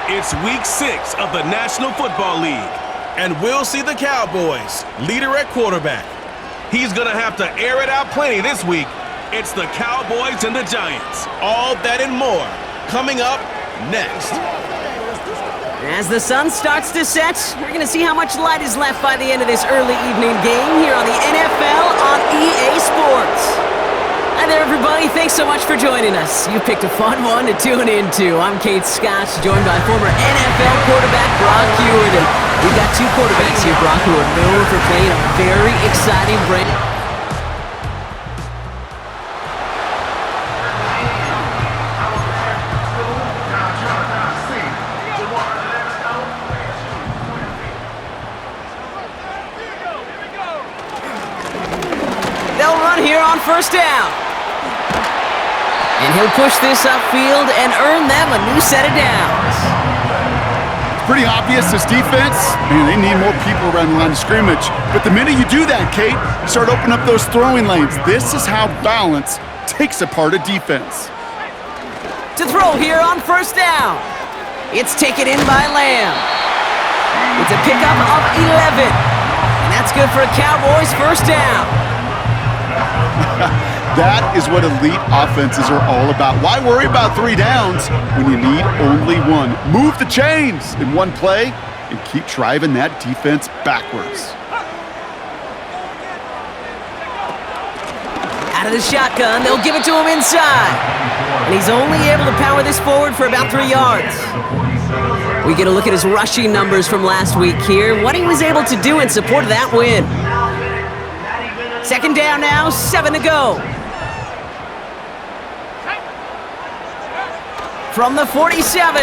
It's Week 6 of the National Football League. And we'll see the Cowboys, leader at quarterback. He's going to have to air it out plenty this week. It's the Cowboys and the Giants. All that and more coming up next. As the sun starts to set, we're going to see how much light is left by the end of this early evening game here on the NFL on EA Sports. Hi there, everybody. Thanks so much for joining us. You picked a fun one to tune into. I'm Kate Scott, joined by former NFL quarterback Brock Hewitt. And we've got two quarterbacks here, Brock, who are known for playing a very exciting brand. They'll run here on first down. And he'll push this upfield and earn them a new set of downs. It's pretty obvious this defense, man, they need more people around the line of scrimmage. But the minute you do that, Kate, you start opening up those throwing lanes. This is how balance takes apart a defense. To throw here on first down. It's taken in by Lamb. It's a pickup of 11. And that's good for a Cowboys first down. That is what elite offenses are all about. Why worry about 3 downs when you need only one? Move the chains in one play and keep driving that defense backwards. Out of the shotgun, they'll give it to him inside. And he's only able to power this forward for about 3 yards. We get a look at his rushing numbers from last week here, what he was able to do in support of that win. Second down now, 7 to go. From the 47.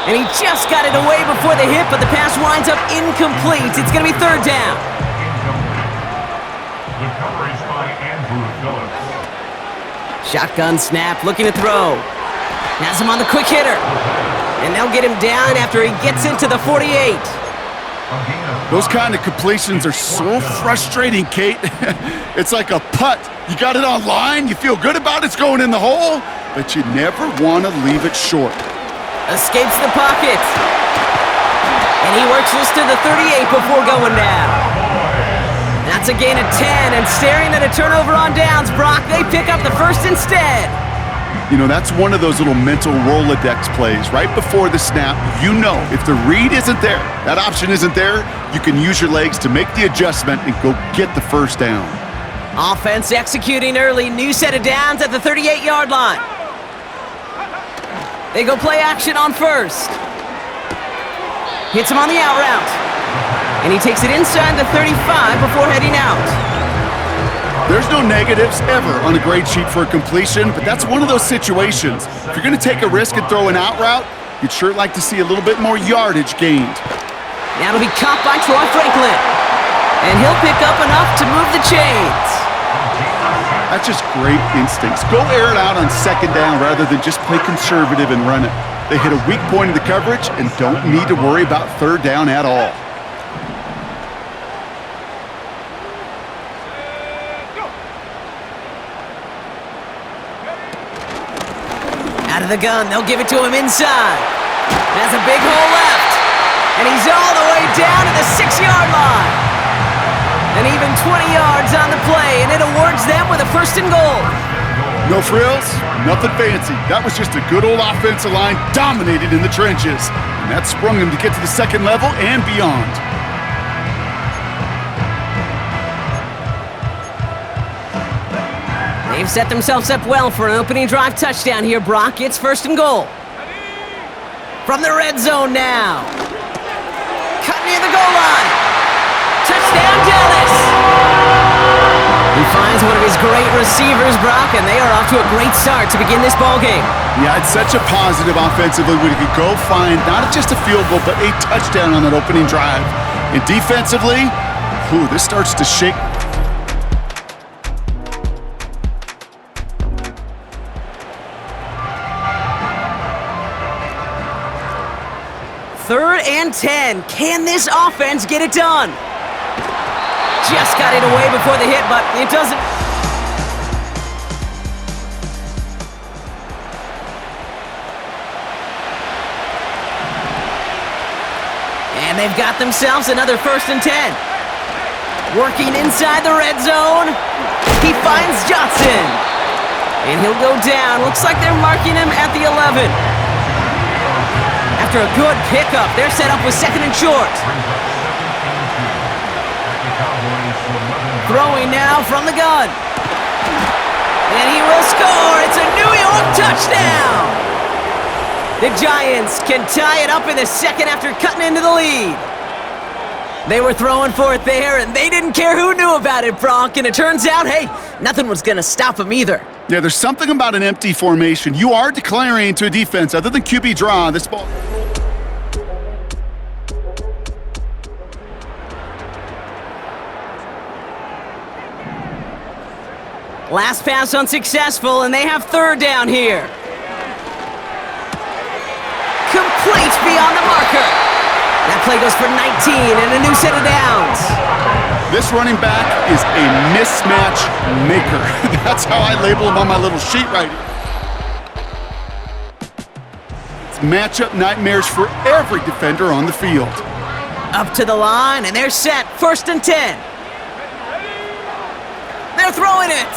And he just got it away before the hit, but the pass winds up incomplete. It's going to be third down. The coverage by Andrew Phillips. Shotgun snap, looking to throw. Has him on the quick hitter. And they'll get him down after he gets into the 48. Those kind of completions are so frustrating, Kate. It's like a putt. You got it on line, you feel good about it's going in the hole, but you never want to leave it short. Escapes the pocket. And he works this to the 38 before going down. That's a gain of 10, and staring at a turnover on downs, Brock, they pick up the first instead. You know, that's one of those little mental Rolodex plays. Right before the snap, you know if the read isn't there, that option isn't there, you can use your legs to make the adjustment and go get the first down. Offense executing early, new set of downs at the 38-yard line. They go play action on first. Hits him on the out route. And he takes it inside the 35 before heading out. There's no negatives ever on a grade sheet for a completion, but that's one of those situations. If you're going to take a risk and throw an out route, you'd sure like to see a little bit more yardage gained. Now it'll be caught by Troy Franklin. And he'll pick up enough to move the chains. That's just great instincts. Go air it out on second down rather than just play conservative and run it. They hit a weak point in the coverage and don't need to worry about third down at all. Out of the gun, they'll give it to him inside. Has a big hole left. And he's all the way down to the 6-yard line. And even 20 yards on the play, and it awards them with a first and goal. No frills, nothing fancy. That was just a good old offensive line dominated in the trenches. And that sprung them to get to the second level and beyond. They've set themselves up well for an opening drive touchdown here, Brock. It's first and goal. From the red zone now. Cut near the goal line. Touchdown, Dallas! He finds one of his great receivers, Brock, and they are off to a great start to begin this ballgame. Yeah, it's such a positive offensively when you could go find not just a field goal, but a touchdown on that opening drive. And defensively, this starts to shake. Third and 10. Can this offense get it done? Just got it away before the hit, but it doesn't. And they've got themselves another 1st and 10. Working inside the red zone. He finds Johnson. And he'll go down. Looks like they're marking him at the 11. After a good pickup, they're set up with 2nd and short. Throwing now from the gun. And he will score. It's a New York touchdown. The Giants can tie it up in the 2nd after cutting into the lead. They were throwing for it there, and they didn't care who knew about it, Bronk. And it turns out, hey, nothing was going to stop them either. Yeah, there's something about an empty formation. You are declaring to a defense, other than QB draw, this ball. Last pass unsuccessful, and they have 3rd down here. Complete beyond the marker. That play goes for 19 and a new set of downs. This running back is a mismatch maker. That's how I label him on my little sheet right here. It's matchup nightmares for every defender on the field. Up to the line, and they're set. 1st and 10. They're throwing it.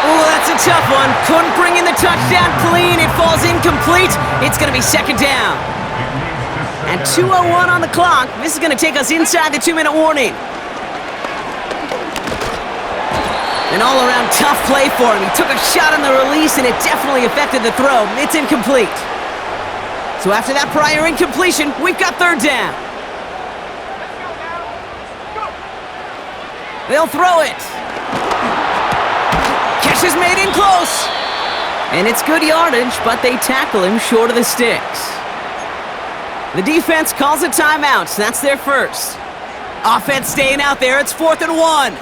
Oh, that's a tough one. Couldn't bring in the touchdown clean. It falls incomplete. It's going to be 2nd down. And 2:01 on the clock. This is going to take us inside the 2-minute warning. An all-around tough play for him. He took a shot on the release, and it definitely affected the throw. It's incomplete. So after that prior incompletion, we've got 3rd down. They'll throw it. Catch is made in close. And it's good yardage, but they tackle him short of the sticks. The defense calls a timeout, so that's their 1st. Offense staying out there. It's 4th and 1.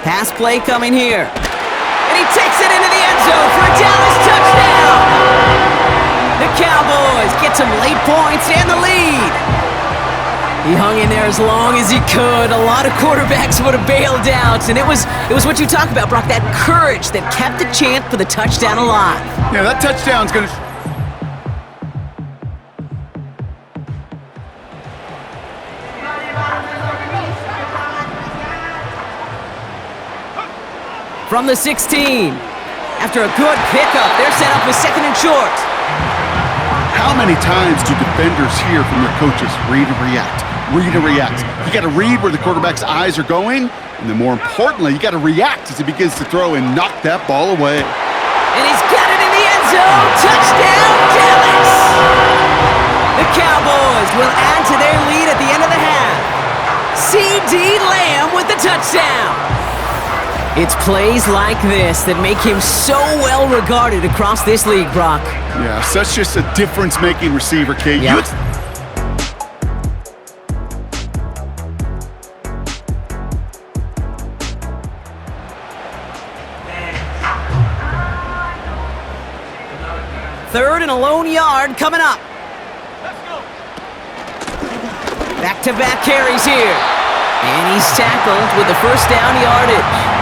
Pass play coming here. And he takes it into the end zone for a Dallas touchdown. The Cowboys get some late points and the lead. He hung in there as long as he could. A lot of quarterbacks would have bailed out, and it was what you talk about, Brock, that courage that kept the chant for the touchdown alive. Yeah, that touchdown's going to... From the 16. After a good pickup, they're set up with 2nd and short. How many times do defenders hear from their coaches, read and react, read and react? You got to read where the quarterback's eyes are going, and then more importantly, you got to react as he begins to throw and knock that ball away. And he's got it in the end zone. Touchdown, Dallas! The Cowboys will add to their lead at the end of the half. C.D. Lamb with the touchdown. It's plays like this that make him so well regarded across this league, Brock. Yeah, such just a difference-making receiver, Kate. Yeah. Third and a lone yard coming up. Back-to-back carries here. And he's tackled with the 1st down yardage.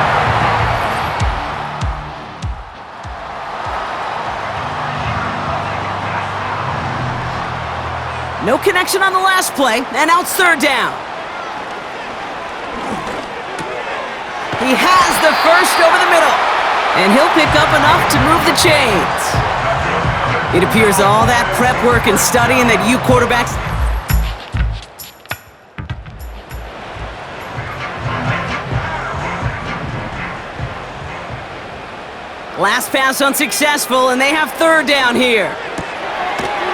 No connection on the last play, and now it's 3rd down. He has the 1st over the middle, and he'll pick up enough to move the chains. It appears all that prep work and studying that you quarterbacks... Last pass unsuccessful, and they have 3rd down here.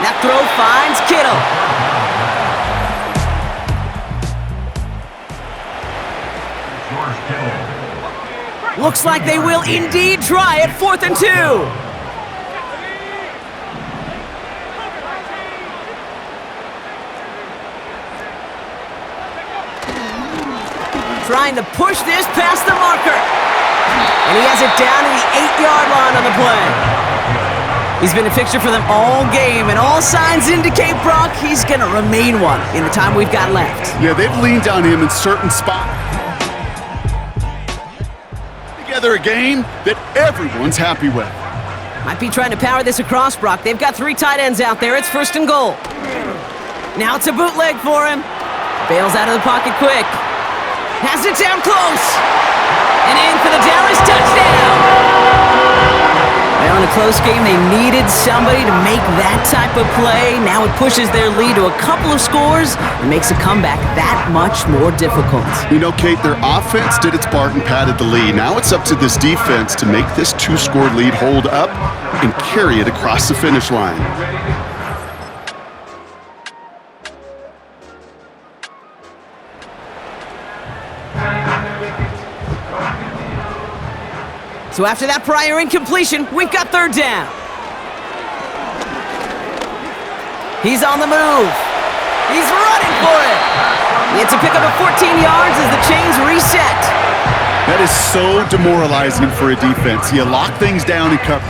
That throw finds Kittle. Looks like they will indeed try it. 4th and 2. Trying to push this past the marker. And he has it down to the 8-yard line on the play. He's been a fixture for them all game, and all signs indicate, Brock, he's going to remain one in the time we've got left. Yeah, they've leaned on him in certain spots. together a game that everyone's happy with. Might be trying to power this across, Brock. They've got 3 tight ends out there. It's 1st and goal. Now it's a bootleg for him. Bails out of the pocket quick. Has it down close. And in for the Dallas touchdown. Well, in a close game, they needed somebody to make that type of play. Now it pushes their lead to a couple of scores and makes a comeback that much more difficult. You know, Kate, their offense did its part and padded the lead. Now it's up to this defense to make this 2-score lead hold up and carry it across the finish line. So after that prior incompletion, we've got 3rd down. He's on the move. He's running for it. It's a pickup of 14 yards as the chains reset. That is so demoralizing for a defense. You lock things down and cover.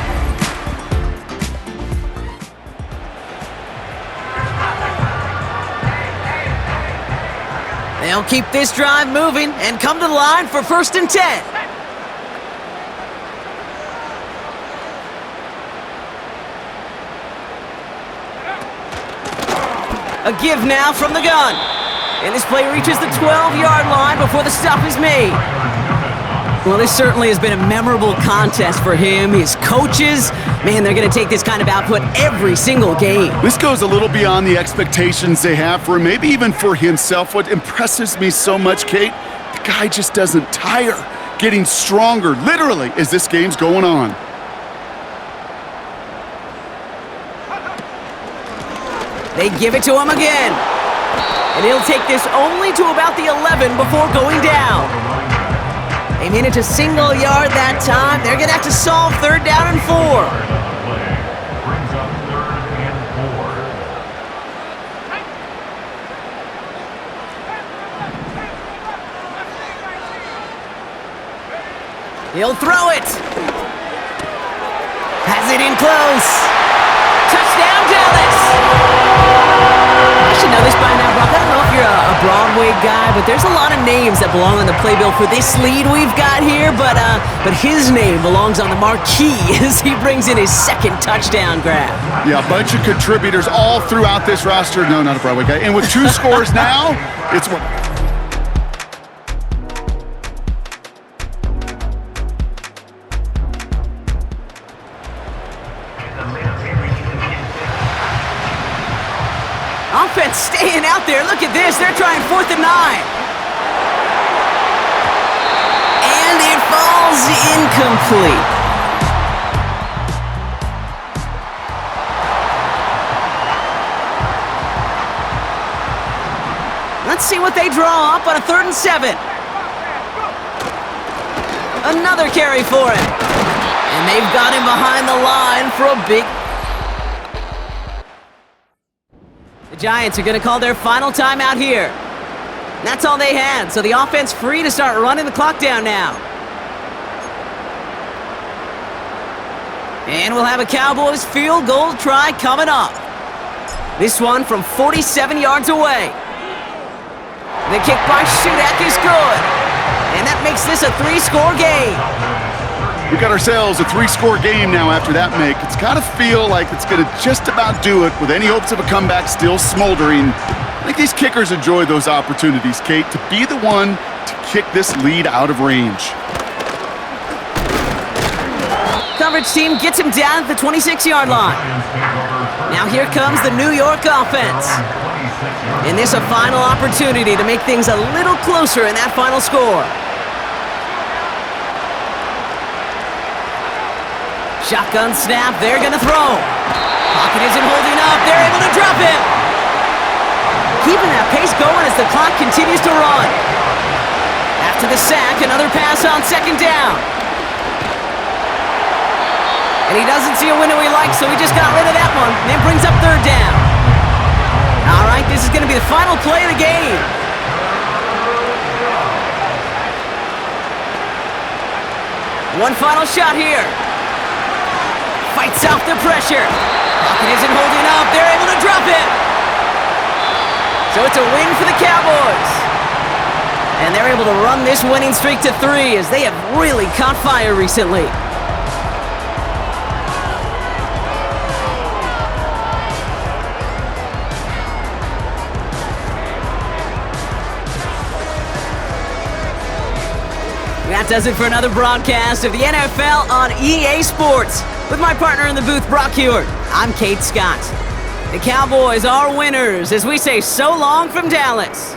They'll keep this drive moving and come to the line for 1st and 10. A give now from the gun. And this play reaches the 12-yard line before the stop is made. Well, this certainly has been a memorable contest for him. His coaches, man, they're going to take this kind of output every single game. This goes a little beyond the expectations they have for him, maybe even for himself. What impresses me so much, Kate, the guy just doesn't tire, getting stronger, literally, as this game's going on. They give it to him again. And he'll take this only to about the 11 before going down. They made it to single yard that time. They're going to have to solve 3rd down and 4. Brings up 3rd and 4. He'll throw it. Has it in close. Touchdown, Dallas. I should know this by now, Brock. I don't know if you're a Broadway guy, but there's a lot of names that belong on the playbill for this lead we've got here, but his name belongs on the marquee as he brings in his 2nd touchdown grab. Yeah, a bunch of contributors all throughout this roster. No, not a Broadway guy. And with 2 scores now, it's what... Offense staying out there. Look at this. They're trying 4th and 9. And it falls incomplete. Let's see what they draw up on a 3rd and 7. Another carry for him. And they've got him behind the line for a big... The Giants are going to call their final timeout here. That's all they had, so the offense free to start running the clock down now. And we'll have a Cowboys field goal try coming up. This one from 47 yards away. The kick by Shudak is good. And that makes this a 3-score game. We got ourselves a 3-score game now after that make. It's got to feel like it's going to just about do it with any hopes of a comeback still smoldering. I think these kickers enjoy those opportunities, Kate, to be the one to kick this lead out of range. Coverage team gets him down at the 26-yard line. Now here comes the New York offense. And this a final opportunity to make things a little closer in that final score. Shotgun snap, they're gonna throw. Pocket isn't holding up, they're able to drop him. Keeping that pace going as the clock continues to run. After the sack, another pass on 2nd down. And he doesn't see a window he likes, so he just got rid of that one. And it brings up 3rd down. All right, this is gonna be the final play of the game. One final shot here. Fights off the pressure. Pocket isn't holding up. They're able to drop it. So it's a win for the Cowboys. And they're able to to run this winning streak to 3 as they have really caught fire recently. That does it for another broadcast of the NFL on EA Sports. With my partner in the booth, Brock Hewitt, I'm Kate Scott. The Cowboys are winners as we say so long from Dallas.